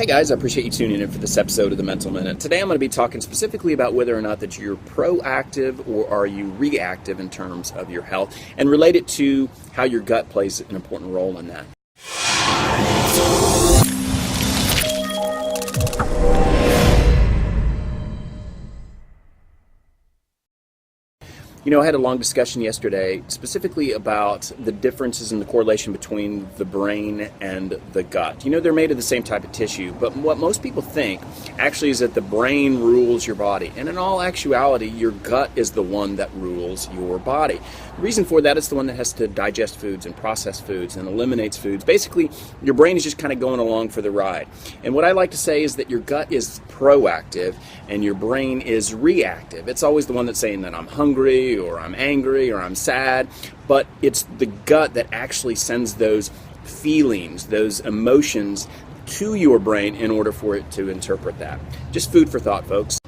Hey guys, I appreciate you tuning in for this episode of the Mental Minute. Today I'm going to be talking specifically about whether or not that you're proactive or are you reactive in terms of your health, and relate it to how your gut plays an important role in that. I had a long discussion yesterday specifically about the differences in the correlation between the brain and the gut. They're made of the same type of tissue, but what most people think actually is that the brain rules your body. And in all actuality, your gut is the one that rules your body. The reason for that is the one that has to digest foods and process foods and eliminates foods. Basically, your brain is just kind of going along for the ride. And what I like to say is that your gut is proactive and your brain is reactive. It's always the one that's saying that I'm hungry or I'm angry or I'm sad, but it's the gut that actually sends those feelings, those emotions to your brain in order for it to interpret that. Just food for thought, folks.